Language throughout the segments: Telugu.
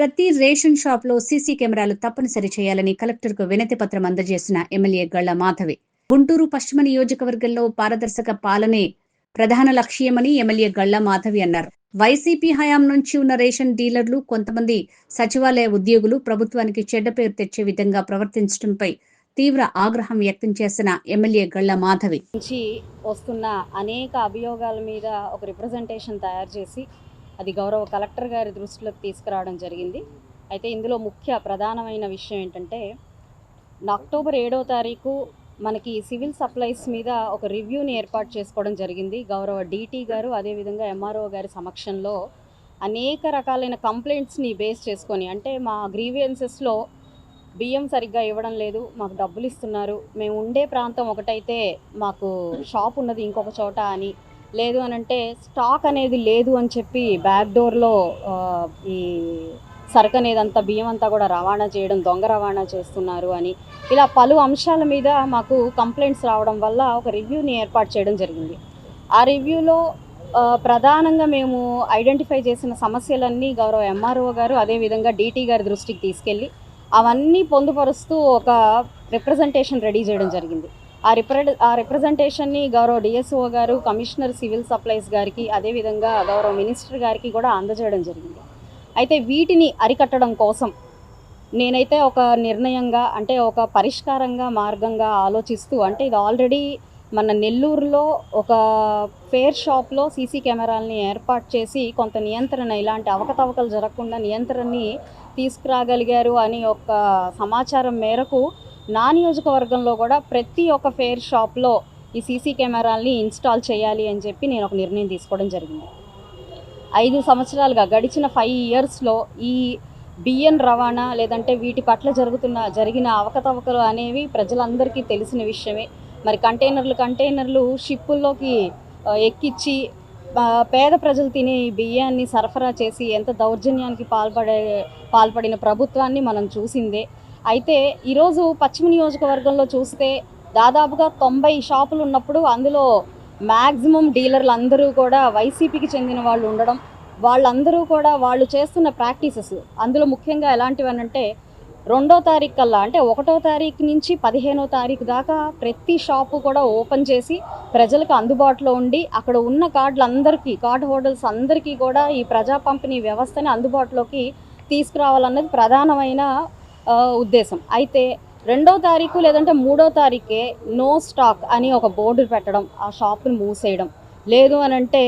ప్రతి రేషన్ షాప్లో సీసీ కెమెరాలు తప్పనిసరి చేయాలని కలెక్టర్కు వినతి పత్రం అందజేసిన ఎమ్మెల్యే గళ్ల మాధవి. గుంటూరు పశ్చిమ నియోజకవర్గంలో పారదర్శక పాలనే ప్రధాన లక్ష్యమని ఎమ్మెల్యే గళ్ల మాధవి అన్నారు. వైసీపీ హయాం నుంచి ఉన్న రేషన్ డీలర్లు, కొంతమంది సచివాలయ ఉద్యోగులు ప్రభుత్వానికి చెడ్డ పేరు తెచ్చే విధంగా ప్రవర్తించడంపై తీవ్ర ఆగ్రహం వ్యక్తం చేసిన ఎమ్మెల్యే గళ్ల మాధవి నుంచి వస్తున్న అనేక అభియోగాల మీద ఒక రిప్రజెంటేషన్ తయారు చేసి అది గౌరవ కలెక్టర్ గారి దృష్టిలోకి తీసుకురావడం జరిగింది. అయితే ఇందులో ముఖ్య ప్రధానమైన విషయం ఏంటంటే, అక్టోబర్ 7వ తారీఖు మనకి సివిల్ సప్లైస్ మీద ఒక రివ్యూని ఏర్పాటు చేసుకోవడం జరిగింది. గౌరవ డీటీ గారు అదేవిధంగా ఎంఆర్ఓ గారి సమక్షంలో అనేక రకాలైన కంప్లైంట్స్ని బేస్ చేసుకొని, అంటే మా గ్రీవియన్సెస్లో బియ్యం సరిగ్గా ఇవ్వడం లేదు, మాకు డబ్బులు ఇస్తున్నారు, మేము ఉండే ప్రాంతం ఒకటైతే మాకు షాప్ ఉన్నది ఇంకొక చోట అని, లేదు అని అంటే స్టాక్ అనేది లేదు అని చెప్పి బ్యాక్ డోర్లో ఈ సరుకు అనేది అంతా బియ్యం అంతా కూడా రవాణా చేయడం, దొంగ రవాణా చేస్తున్నారు అని, ఇలా పలు అంశాల మీద మాకు కంప్లైంట్స్ రావడం వల్ల ఒక రివ్యూని ఏర్పాటు చేయడం జరిగింది. ఆ రివ్యూలో ప్రధానంగా మేము ఐడెంటిఫై చేసిన సమస్యలన్నీ గౌరవ ఎంఆర్ఓ గారు అదేవిధంగా డీటీ గారి దృష్టికి తీసుకెళ్ళి అవన్నీ పొందుపరుస్తూ ఒక రిప్రజెంటేషన్ రెడీ చేయడం జరిగింది. ఆ రిప్రజెంటేషన్ని గౌరవ డిఎస్ఓ గారు, కమిషనర్ సివిల్ సప్లైస్ గారికి, అదేవిధంగా గౌరవ మినిస్టర్ గారికి కూడా అందజేయడం జరిగింది. అయితే వీటిని అరికట్టడం కోసం నేనైతే ఒక నిర్ణయంగా, అంటే ఒక పరిష్కారంగా మార్గంగా ఆలోచిస్తూ, అంటే ఇది ఆల్రెడీ మన నెల్లూరులో ఒక ఫేర్ షాప్లో సీసీ కెమెరాలని ఏర్పాటు చేసి కొంత నియంత్రణ, ఇలాంటి అవకతవకలు జరగకుండా నియంత్రణని తీసుకురాగలిగారు అని ఒక సమాచారం మేరకు నా నియోజకవర్గంలో కూడా ప్రతి ఒక్క ఫేర్ షాప్లో ఈ సీసీ కెమెరాలని ఇన్స్టాల్ చేయాలి అని చెప్పి నేను ఒక నిర్ణయం తీసుకోవడం జరిగింది. 5 సంవత్సరాలుగా గడిచిన 5 ఇయర్స్లో ఈ బియ్యం రవాణా లేదంటే వీటి పట్ల జరిగిన అవకతవకలు అనేవి ప్రజలందరికీ తెలిసిన విషయమే. మరి కంటైనర్లు షిప్పుల్లోకి ఎక్కించి పేద ప్రజలు తినే బియ్యాన్ని సరఫరా చేసి ఎంత దౌర్జన్యానికి పాల్పడిన ప్రభుత్వాన్ని మనం చూసిందే. అయితే ఈరోజు పశ్చిమ నియోజకవర్గంలో చూస్తే దాదాపుగా 90 షాపులు ఉన్నప్పుడు అందులో మ్యాక్సిమం డీలర్లు అందరూ కూడా వైసీపీకి చెందిన వాళ్ళు ఉండడం, వాళ్ళందరూ కూడా వాళ్ళు చేస్తున్న ప్రాక్టీసెస్ అందులో ముఖ్యంగా ఎలాంటివనంటే 2వ తారీఖు కల్లా, అంటే 1వ తారీఖు నుంచి 15వ తారీఖు దాకా ప్రతి షాపు కూడా ఓపెన్ చేసి ప్రజలకు అందుబాటులో ఉండి అక్కడ ఉన్న కార్డు హోల్డర్స్ అందరికీ కూడా ఈ ప్రజా పంపిణీ వ్యవస్థని అందుబాటులోకి తీసుకురావాలన్నది ప్రధానమైన ఉద్దేశం. అయితే 2వ తారీఖు లేదంటే 3వ తారీఖే నో స్టాక్ అని ఒక బోర్డు పెట్టడం, ఆ షాపుని మూసేయడం, లేదు అని అంటే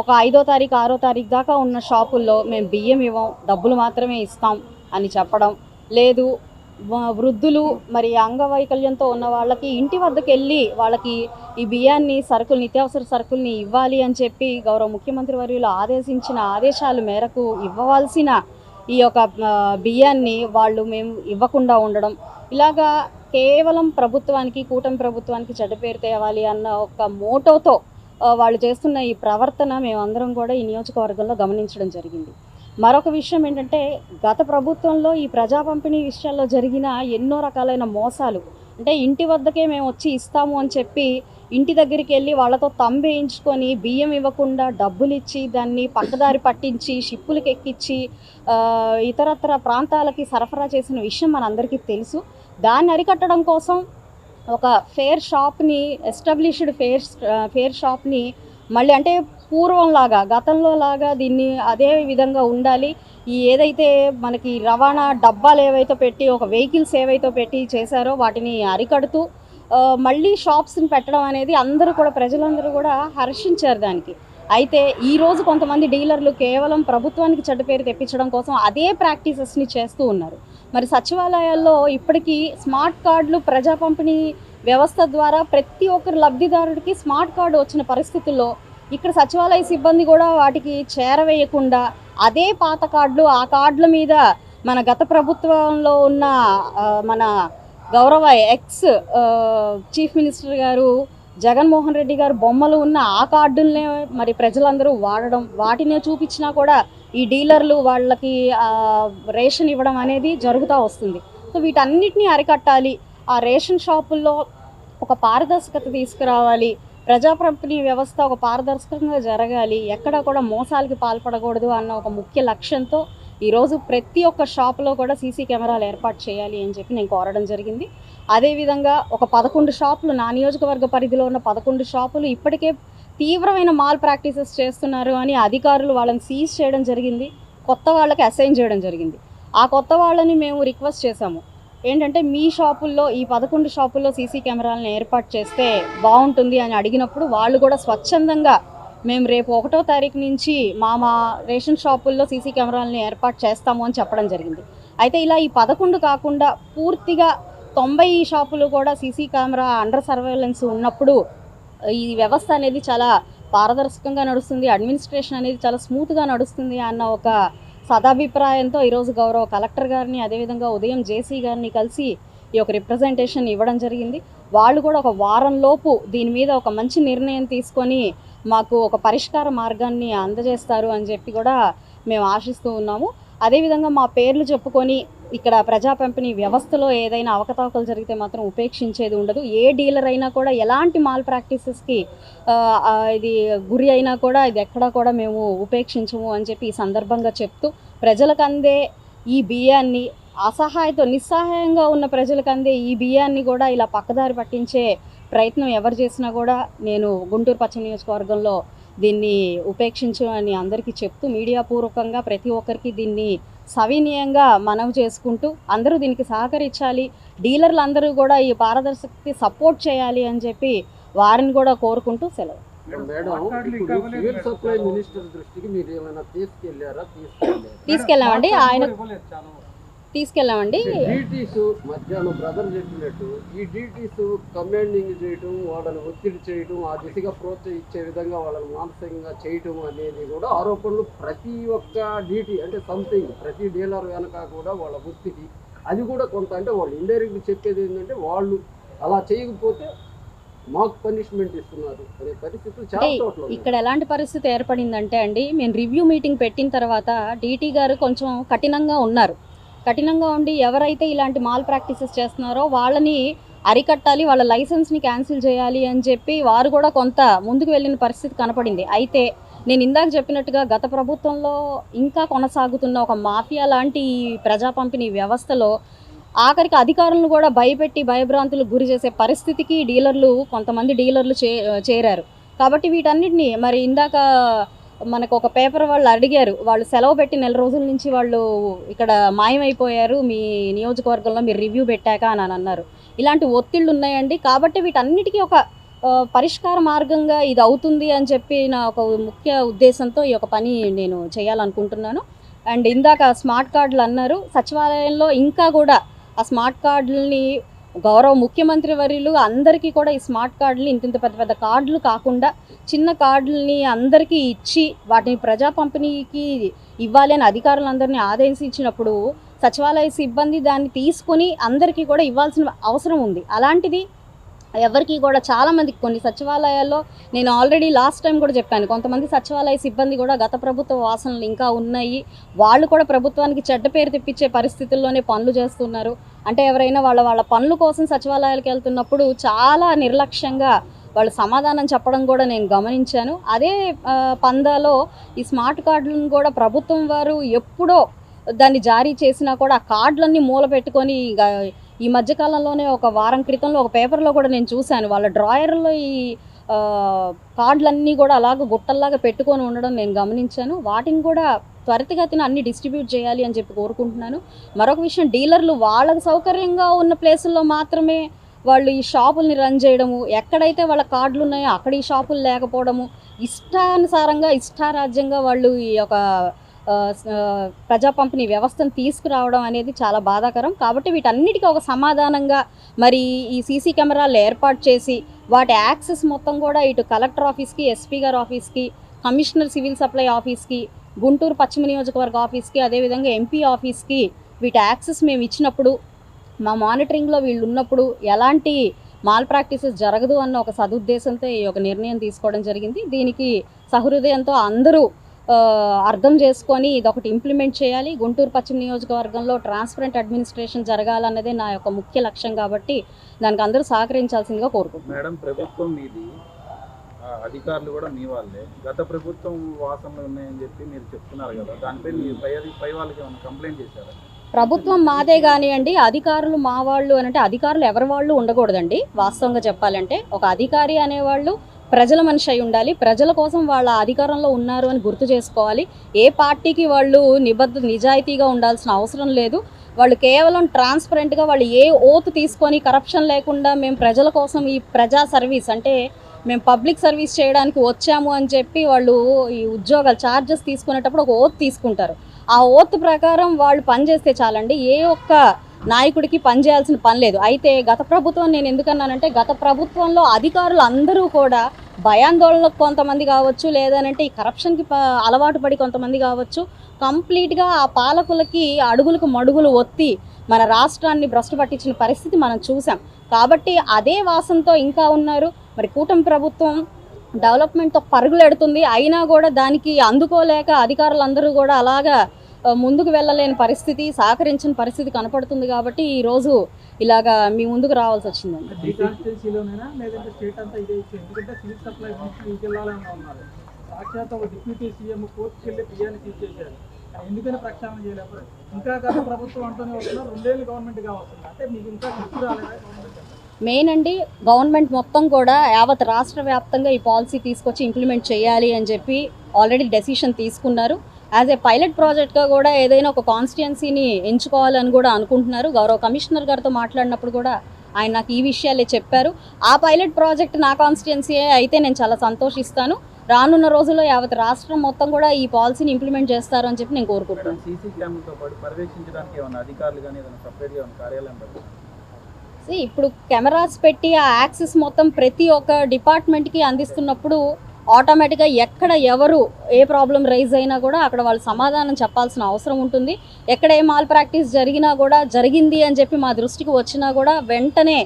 ఒక 5వ తారీఖు 6వ తారీఖు దాకా ఉన్న షాపుల్లో మేము బియ్యం ఇవ్వం, డబ్బులు మాత్రమే ఇస్తాం అని చెప్పడం, లేదు వృద్ధులు మరి అంగవైకల్యంతో ఉన్న వాళ్ళకి ఇంటి వద్దకు వెళ్ళి వాళ్ళకి ఈ బియ్యాన్ని నిత్యావసర సరుకుల్ని ఇవ్వాలి అని చెప్పి గౌరవ ముఖ్యమంత్రి వర్యులు ఆదేశించిన ఆదేశాల మేరకు ఇవ్వవలసిన ఈ యొక్క బియ్యాన్ని వాళ్ళు మేము ఇవ్వకుండా ఉండడం, ఇలాగా కేవలం కూటమి ప్రభుత్వానికి చెడ్డ పేరు తేవాలి అన్న ఒక మోటోతో వాళ్ళు చేస్తున్న ఈ ప్రవర్తన మేమందరం కూడా ఈ నియోజకవర్గంలో గమనించడం జరిగింది. మరొక విషయం ఏంటంటే, గత ప్రభుత్వంలో ఈ ప్రజా పంపిణీ విషయాల్లో జరిగిన ఎన్నో రకాలైన మోసాలు, అంటే ఇంటి వద్దకే మేము వచ్చి ఇస్తాము అని చెప్పి ఇంటి దగ్గరికి వెళ్ళి వాళ్ళతో తంబేయించుకొని బియ్యం ఇవ్వకుండా డబ్బులు ఇచ్చి దాన్ని పక్కదారి పట్టించి షిప్పులకి ఎక్కించి ఇతరత్ర ప్రాంతాలకి సరఫరా చేసిన విషయం మనందరికీ తెలుసు. దాన్ని అరికట్టడం కోసం ఒక ఫేర్ షాప్ని ఎస్టాబ్లిష్డ్ ఫేర్ షాప్ని మళ్ళీ, అంటే పూర్వంలాగా గతంలో లాగా దీన్ని అదే విధంగా ఉండాలి. ఈ ఏదైతే మనకి రవాణా డబ్బాలు ఏవైతే పెట్టి ఒక వెహికల్స్ ఏవైతే పెట్టి చేశారో వాటిని అరికడుతూ మళ్ళీ షాప్స్ని పెట్టడం అనేది ప్రజలందరూ కూడా హర్షించారు దానికి. అయితే ఈరోజు కొంతమంది డీలర్లు కేవలం ప్రభుత్వానికి చెడ్డ పేరు తెప్పించడం కోసం అదే ప్రాక్టీసెస్ని చేస్తూ ఉన్నారు. మరి సచివాలయాల్లో ఇప్పటికీ స్మార్ట్ కార్డులు ప్రజా పంపిణీ వ్యవస్థ ద్వారా ప్రతి ఒక్కరు లబ్ధిదారుడికి స్మార్ట్ కార్డు వచ్చిన పరిస్థితుల్లో ఇక్కడ సచివాలయ సిబ్బంది కూడా వాటికి చేరవేయకుండా అదే పాత కార్డులు, ఆ కార్డుల మీద మన గత ప్రభుత్వంలో ఉన్న మన గౌరవ ఎక్స్ చీఫ్ మినిస్టర్ గారు జగన్మోహన్ రెడ్డి గారు బొమ్మలు ఉన్న ఆ కార్డులనే మరి ప్రజలందరూ వాడడం, వాటినే చూపించినా కూడా ఈ డీలర్లు వాళ్ళకి రేషన్ ఇవ్వడం అనేది జరుగుతూ వస్తుంది. సో వీటన్నిటిని అరికట్టాలి. ఆ రేషన్ షాపుల్లో ఒక పారదర్శకత తీసుకురావాలి. ప్రజా పంపిణీ వ్యవస్థ ఒక పారదర్శకంగా జరగాలి, ఎక్కడా కూడా మోసాలకి పాల్పడకూడదు అన్న ఒక ముఖ్య లక్ష్యంతో ఈరోజు ప్రతి ఒక్క షాపులో కూడా సీసీ కెమెరాలు ఏర్పాటు చేయాలి అని చెప్పి నేను కోరడం జరిగింది. అదేవిధంగా ఒక 11 షాపులు, నా నియోజకవర్గ పరిధిలో ఉన్న 11 షాపులు ఇప్పటికే తీవ్రమైన మాల్ ప్రాక్టీసెస్ చేస్తున్నారు అని అధికారులు వాళ్ళని సీజ్ చేయడం జరిగింది. కొత్త వాళ్ళకి అసైన్ చేయడం జరిగింది. ఆ కొత్త వాళ్ళని మేము రిక్వెస్ట్ చేశాము, ఏంటంటే మీ షాపుల్లో ఈ 11 షాపుల్లో సీసీ కెమెరాలను ఏర్పాటు చేస్తే బాగుంటుంది అని అడిగినప్పుడు వాళ్ళు కూడా స్వచ్ఛందంగా మేము రేపు 1వ తారీఖు నుంచి మా రేషన్ షాపుల్లో సీసీ కెమెరాలను ఏర్పాటు చేస్తాము అని చెప్పడం జరిగింది. అయితే ఇలా ఈ 11 కాకుండా పూర్తిగా 90 షాపులు కూడా సీసీ కెమెరా అండర్ సర్వేలెన్స్ ఉన్నప్పుడు ఈ వ్యవస్థ అనేది చాలా పారదర్శకంగా నడుస్తుంది, అడ్మినిస్ట్రేషన్ అనేది చాలా స్మూత్గా నడుస్తుంది అన్న ఒక సదాభిప్రాయంతో ఈరోజు గౌరవ కలెక్టర్ గారిని, అదేవిధంగా ఉదయం జేసీ గారిని కలిసి ఈ యొక్క రిప్రజెంటేషన్ ఇవ్వడం జరిగింది. వాళ్ళు కూడా ఒక వారంలోపు దీని మీద ఒక మంచి నిర్ణయం తీసుకొని మాకు ఒక పరిష్కార మార్గాన్ని అందజేస్తారు అని చెప్పి కూడా మేము ఆశిస్తూ ఉన్నాము. అదేవిధంగా మా పేర్లు చెప్పుకొని ఇక్కడ ప్రజా పంపిణీ వ్యవస్థలో ఏదైనా అవకతవకలు జరిగితే మాత్రం ఉపేక్షించేది ఉండదు. ఏ డీలర్ అయినా కూడా ఎలాంటి మాల్ ప్రాక్టీసెస్కి ఇది గురి అయినా కూడా ఇది ఎక్కడా కూడా మేము ఉపేక్షించము అని చెప్పి ఈ సందర్భంగా చెప్తూ, ప్రజలకు అందే ఈ బియ్యాన్ని నిస్సహాయంగా ఉన్న ప్రజలకు అందే ఈ బియ్యాన్ని కూడా ఇలా పక్కదారి పట్టించే ప్రయత్నం ఎవరు చేసినా కూడా నేను గుంటూరు పశ్చిమ నియోజకవర్గంలో దీన్ని ఉపేక్షించు అని అందరికీ చెప్తూ, మీడియా పూర్వకంగా ప్రతి ఒక్కరికి దీన్ని సవినయంగా మనవి చేసుకుంటూ అందరూ దీనికి సహకరించాలి, డీలర్లు అందరూ కూడా ఈ పారదర్శకతకి సపోర్ట్ చేయాలి అని చెప్పి వారిని కూడా కోరుకుంటూ సెలవు. తీసుకెళ్ళామండి, ఆయన తీసుకెళ్ళామండి. డీటీస్ మధ్యాహ్నం బ్రదర్ చెప్పినట్టు ఈ డీటీస్ కమాండింగ్ చేయటం, వాళ్ళని ఒత్తిడి చేయటం, ఆ దిశగా ప్రోత్సహించే విధంగా వాళ్ళని మానసికంగా చేయటం అనేది కూడా ఆరోపణలు. ప్రతి ఒక్క డీటీ అంటే సంథింగ్ ప్రతి డీలర్ వెనక కూడా వాళ్ళ ఒత్తిడి, అది కూడా కొంత అంటే వాళ్ళు ఇండైరెక్ట్ చెప్పేది ఏంటంటే వాళ్ళు అలా చేయకపోతే మాకు పనిష్మెంట్ ఇస్తున్నారు అనే పరిస్థితులు చాలా చోట్ల. ఇక్కడ ఎలాంటి పరిస్థితి ఏర్పడిందంటే అండి, మేము రివ్యూ మీటింగ్ పెట్టిన తర్వాత డీటీ గారు కొంచెం కఠినంగా ఉండి ఎవరైతే ఇలాంటి మాల్ ప్రాక్టీసెస్ చేస్తున్నారో వాళ్ళని అరికట్టాలి, వాళ్ళ లైసెన్స్ని క్యాన్సిల్ చేయాలి అని చెప్పి వారు కూడా కొంత ముందుకు వెళ్ళిన పరిస్థితి కనపడింది. అయితే నేను ఇందాక చెప్పినట్టుగా గత ప్రభుత్వంలో ఇంకా కొనసాగుతున్న ఒక మాఫియా లాంటి ప్రజా పంపిణీ వ్యవస్థలో ఆఖరికి అధికారులను కూడా భయభ్రాంతులకు గురి చేసే పరిస్థితికి కొంతమంది డీలర్లు చేరారు. కాబట్టి వీటన్నిటిని మరి ఇందాక మనకు ఒక పేపర్ వాళ్ళు అడిగారు, వాళ్ళు సెలవు పెట్టి 4 రోజుల నుంచి వాళ్ళు ఇక్కడ మాయమైపోయారు మీ నియోజకవర్గంలో మీరు రివ్యూ పెట్టాక అని అన్నారు. ఇలాంటి ఒత్తిళ్ళు ఉన్నాయండి. కాబట్టి వీటన్నిటికీ ఒక పరిష్కార మార్గంగా ఇది అవుతుంది అని చెప్పి నా ఒక ముఖ్య ఉద్దేశంతో ఈ యొక్క పని నేను చేయాలనుకుంటున్నాను. అండ్ ఇందాక స్మార్ట్ కార్డులు అన్నారు, సచివాలయంలో ఇంకా కూడా ఆ స్మార్ట్ కార్డులని గౌరవ ముఖ్యమంత్రి వర్యులు అందరికీ కూడా ఈ స్మార్ట్ కార్డులు ఇంత పెద్ద కార్డులు కాకుండా చిన్న కార్డులని అందరికీ ఇచ్చి వాటిని ప్రజా పంపిణీకి ఇవ్వాలి అని అధికారులందరినీ ఆదేశించినప్పుడు సచివాలయ సిబ్బంది దాన్ని తీసుకొని అందరికీ కూడా ఇవ్వాల్సిన అవసరం ఉంది. అలాంటిది ఎవరికి కూడా చాలామందికి కొన్ని సచివాలయాల్లో నేను ఆల్రెడీ లాస్ట్ టైం కూడా చెప్పాను, కొంతమంది సచివాలయ సిబ్బంది కూడా గత ప్రభుత్వ వాసనలు ఇంకా ఉన్నాయి, వాళ్ళు కూడా ప్రభుత్వానికి చెడ్డ పేరు తెప్పించే పరిస్థితుల్లోనే పనులు చేస్తున్నారు. అంటే ఎవరైనా వాళ్ళ పనుల కోసం సచివాలయాలకు వెళ్తున్నప్పుడు చాలా నిర్లక్ష్యంగా వాళ్ళు సమాధానం చెప్పడం కూడా నేను గమనించాను. అదే పందాలో ఈ స్మార్ట్ కార్డులను కూడా ప్రభుత్వం వారు ఎప్పుడో దాన్ని జారీ చేసినా కూడా ఆ కార్డులన్నీ మూల పెట్టుకొని ఈ మధ్యకాలంలోనే ఒక వారం క్రితంలో ఒక పేపర్లో కూడా నేను చూశాను, వాళ్ళ డ్రాయర్లో ఈ కార్డులన్నీ కూడా అలాగ గుట్టల్లాగా పెట్టుకొని ఉండడం నేను గమనించాను. వాటిని కూడా త్వరితగతిన అన్ని డిస్ట్రిబ్యూట్ చేయాలి అని చెప్పి కోరుకుంటున్నాను. మరొక విషయం, డీలర్లు వాళ్ళకు సౌకర్యంగా ఉన్న ప్లేసుల్లో మాత్రమే వాళ్ళు ఈ షాపుల్ని రన్ చేయడము, ఎక్కడైతే వాళ్ళ కార్డులు ఉన్నాయో అక్కడ ఈ షాపులు లేకపోవడము, ఇష్టానుసారంగా ఇష్టారాజ్యంగా వాళ్ళు ఈ యొక్క ప్రజా పంపిణీ వ్యవస్థను తీసుకురావడం అనేది చాలా బాధాకరం. కాబట్టి వీటన్నిటికీ ఒక సమాధానంగా మరి ఈ సీసీ కెమెరాలు ఏర్పాటు చేసి వాటి యాక్సెస్ మొత్తం కూడా ఇటు కలెక్టర్ ఆఫీస్కి, ఎస్పీ గారి ఆఫీస్కి, కమిషనర్ సివిల్ సప్లై ఆఫీస్కి, గుంటూరు పశ్చిమ నియోజకవర్గ ఆఫీస్కి, అదేవిధంగా ఎంపీ ఆఫీస్కి వీటి యాక్సెస్ మేము ఇచ్చినప్పుడు మా మానిటరింగ్లో వీళ్ళు ఉన్నప్పుడు ఎలాంటి మాల్ ప్రాక్టీసెస్ జరగదు అన్న ఒక సదుద్దేశంతో ఈ యొక్క నిర్ణయం తీసుకోవడం జరిగింది. దీనికి సహృదయంతో అందరూ అర్థం చేసుకొని ఇదొకటి ఇంప్లిమెంట్ చేయాలి. గుంటూరు పశ్చిమ నియోజకవర్గంలో ట్రాన్స్పరెంట్ అడ్మినిస్ట్రేషన్ జరగాలన్నదే నా యొక్క ముఖ్య లక్ష్యం. కాబట్టి దానికి అందరూ సహకరించాల్సిందిగా కోరుకుంటున్నాను. మేడం, ప్రభుత్వం మీది అధికారులు కూడా మీ వాళ్ళే. గత ప్రభుత్వం వాసనలు ఉన్నాయని చెప్పి మీరు చెప్తున్నారు కదా, దానిపై మీ పై వాళ్ళకి ఏమైనా కంప్లైంట్ చేశారా? ప్రభుత్వం మాదే కానివ్వండి, అధికారులు మా వాళ్ళు అని అంటే అధికారులు ఎవరి వాళ్ళు ఉండకూడదండి. వాస్తవంగా చెప్పాలంటే ఒక అధికారి అనేవాళ్ళు ప్రజల మనిషి అయి ఉండాలి. ప్రజల కోసం వాళ్ళ అధికారంలో ఉన్నారు అని గుర్తు చేసుకోవాలి. ఏ పార్టీకి వాళ్ళు నిజాయితీగా ఉండాల్సిన అవసరం లేదు. వాళ్ళు కేవలం ట్రాన్స్పరెంట్గా వాళ్ళు ఏ ఓత్ తీసుకొని కరప్షన్ లేకుండా మేము ప్రజల కోసం ఈ ప్రజా సర్వీస్ అంటే మేము పబ్లిక్ సర్వీస్ చేయడానికి వచ్చాము అని చెప్పి వాళ్ళు ఈ ఉద్యోగాలు ఛార్జెస్ తీసుకునేటప్పుడు ఒక ఓత్ తీసుకుంటారు. ఆ ఓత్ ప్రకారం వాళ్ళు పనిచేస్తే చాలండి. ఏ ఒక్క నాయకుడికి పనిచేయాల్సిన పని లేదు. అయితే గత ప్రభుత్వం నేను ఎందుకన్నానంటే గత ప్రభుత్వంలో అధికారులు అందరూ కూడా భయాందోళనకు కొంతమంది కావచ్చు, లేదనంటే ఈ కరప్షన్కి అలవాటు పడి కొంతమంది కావచ్చు, కంప్లీట్గా ఆ పాలకులకి అడుగులకు మడుగులు ఒత్తి మన రాష్ట్రాన్ని భ్రష్టు పట్టించిన పరిస్థితి మనం చూసాం. కాబట్టి అదే వాసనతో ఇంకా ఉన్నారు. మరి కూటమి ప్రభుత్వం డెవలప్మెంట్తో పరుగులెడుతుంది. అయినా కూడా దానికి అందుకోలేక అధికారులందరూ కూడా అలాగా ముందుకు వెళ్ళలేని పరిస్థితి, సహకరించిన పరిస్థితి కనపడుతుంది. కాబట్టి ఈరోజు ఇలాగా మీ ముందుకు రావాల్సి వచ్చిందండి. సాక్షాత్ ఒక డిప్యూటీ సీఎం కోర్టుకి వెళ్ళి పియ్యాన్ని తీసేశారు. ఎందుకని ప్రక్షాళన చేయలేకపోతే ఇంకా గత ప్రభుత్వం అంటూనే వస్తున్నారు, 2 ఏళ్ళు గవర్నమెంట్గా వస్తుంది. అంటే మీకు ఇంకా గుర్తు రాలేదా గవర్నమెంట్? మెయిన్ అండి, గవర్నమెంట్ మొత్తం కూడా యావత్ రాష్ట్ర వ్యాప్తంగా ఈ పాలసీ తీసుకొచ్చి ఇంప్లిమెంట్ చేయాలి అని చెప్పి ఆల్రెడీ డెసిషన్ తీసుకున్నారు. యాజ్ ఏ పైలట్ ప్రాజెక్ట్గా కూడా ఏదైనా ఒక కాన్స్టిట్యుయెన్సీని ఎంచుకోవాలని కూడా అనుకుంటున్నారు. గౌరవ కమిషనర్ గారితో మాట్లాడినప్పుడు కూడా ఆయన నాకు ఈ విషయాలే చెప్పారు. ఆ పైలట్ ప్రాజెక్ట్ నా కాన్స్టిట్యుయెన్సీ అయితే నేను చాలా సంతోషిస్తాను. రానున్న రోజుల్లో యావత్ రాష్ట్రం మొత్తం కూడా ఈ పాలసీని ఇంప్లిమెంట్ చేస్తారు అని చెప్పి నేను కోరుకుంటున్నాను. సీసీ కెమెరాతో పాటు పర్యవేక్షించడానికి ఏమైనా అధికారులు కానీ ఏదైనా సపరేట్గా ఏమైనా కార్యాలయం పెడతారు? ఇప్పుడు కెమెరాస్ పెట్టి ఆ యాక్సెస్ మొత్తం ప్రతి ఒక్క డిపార్ట్మెంట్కి అందిస్తున్నప్పుడు ఆటోమేటిక్గా ఎక్కడ ఎవరు ఏ ప్రాబ్లం రైజ్ అయినా కూడా అక్కడ వాళ్ళు సమాధానం చెప్పాల్సిన అవసరం ఉంటుంది. ఎక్కడ ఏ మాల్ ప్రాక్టీస్ జరిగినా కూడా జరిగింది అని చెప్పి మా దృష్టికి వచ్చినా కూడా వెంటనే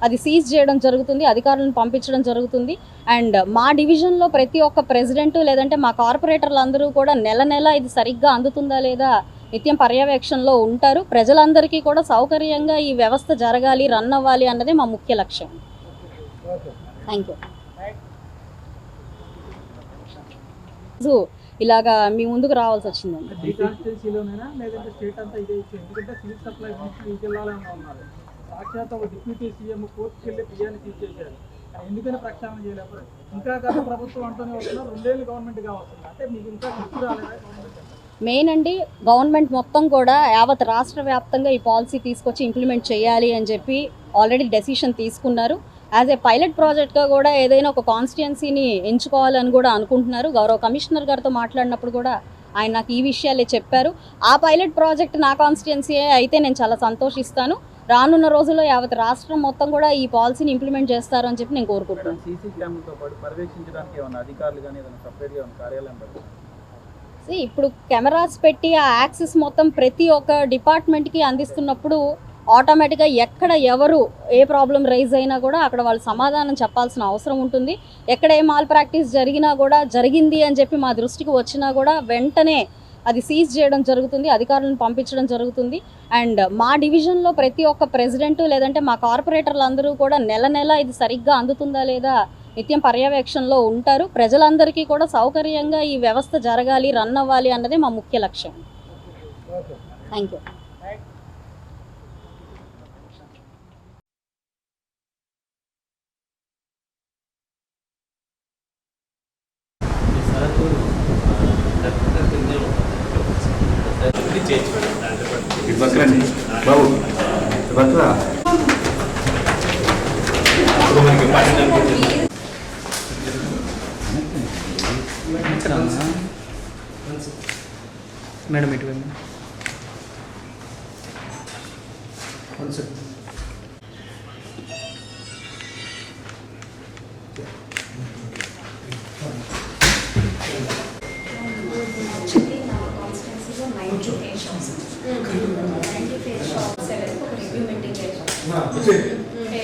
అది సీజ్ చేయడం జరుగుతుంది, అధికారులను పంపించడం జరుగుతుంది. అండ్ మా డివిజన్లో ప్రతి ఒక్క ప్రెసిడెంట్ లేదంటే మా కార్పొరేటర్లు అందరూ కూడా నెల నెల ఇది సరిగ్గా అందుతుందా లేదా నిత్యం పర్యవేక్షణలో ఉంటారు. ప్రజలందరికీ కూడా సౌకర్యంగా ఈ వ్యవస్థ జరగాలి, రన్ అవ్వాలి అన్నదే మా ముఖ్య లక్ష్యం. Thank you. ఇలాగా మీ ముందుకు రావాల్సి వచ్చిందండి. సాక్షాత్ ఒక డిప్యూటీ సీఎం కోర్టుకి వెళ్ళి పియ్యాన్ని తీసేశారు. ఎందుకని ప్రక్షాళన చేయలేకపోతే ఇంకా గత ప్రభుత్వం అంటూనే వస్తున్నారు, 2 ఏళ్ళు గవర్నమెంట్గా వస్తుంది. అంటే మీకు ఇంకా గుర్తు రాలేదా గవర్నమెంట్? మెయిన్ అండి, గవర్నమెంట్ మొత్తం కూడా యావత్ రాష్ట్ర వ్యాప్తంగా ఈ పాలసీ తీసుకొచ్చి ఇంప్లిమెంట్ చేయాలి అని చెప్పి ఆల్రెడీ డెసిషన్ తీసుకున్నారు. యాజ్ ఏ పైలట్ ప్రాజెక్ట్గా కూడా ఏదైనా ఒక కాన్స్టిట్యుయెన్సీని ఎంచుకోవాలని కూడా అనుకుంటున్నారు. గౌరవ కమిషనర్ గారితో మాట్లాడినప్పుడు కూడా ఆయన నాకు ఈ విషయాలే చెప్పారు. ఆ పైలట్ ప్రాజెక్ట్ నా కాన్స్టిట్యుయెన్సీ అయితే నేను చాలా సంతోషిస్తాను. రానున్న రోజుల్లో యావత్ రాష్ట్రం మొత్తం కూడా ఈ పాలసీని ఇంప్లిమెంట్ చేస్తారు అని చెప్పి నేను కోరుకుంటున్నాను. సీసీ కెమెరాతో పాటు పర్యవేక్షించడానికి ఏమైనా అధికారులు కానీ ఏదైనా సపరేట్గా ఏమైనా కార్యాలయం పెడతారు? ఇప్పుడు కెమెరాస్ పెట్టి ఆ యాక్సెస్ మొత్తం ప్రతి ఒక్క డిపార్ట్మెంట్కి అందిస్తున్నప్పుడు ఆటోమేటిక్గా ఎక్కడ ఎవరు ఏ ప్రాబ్లం రైజ్ అయినా కూడా అక్కడ వాళ్ళు సమాధానం చెప్పాల్సిన అవసరం ఉంటుంది. ఎక్కడ ఏ మాల్ ప్రాక్టీస్ జరిగినా కూడా జరిగింది అని చెప్పి మా దృష్టికి వచ్చినా కూడా వెంటనే అది సీజ్ చేయడం జరుగుతుంది, అధికారులను పంపించడం జరుగుతుంది. అండ్ మా డివిజన్లో ప్రతి ఒక్క ప్రెసిడెంట్ లేదంటే మా కార్పొరేటర్లు అందరూ కూడా నెల నెల ఇది సరిగ్గా అందుతుందా లేదా నిత్యం పర్యవేక్షణలో ఉంటారు. ప్రజలందరికీ కూడా సౌకర్యంగా ఈ వ్యవస్థ జరగాలి, రన్ అవ్వాలి అన్నదే మా ముఖ్య లక్ష్యం. Thank you. Babu Bhadra madam ఇటు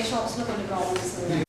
షాప్స్ లో కొన్ని ప్రాబ్లమ్స్ ఉన్నాయి.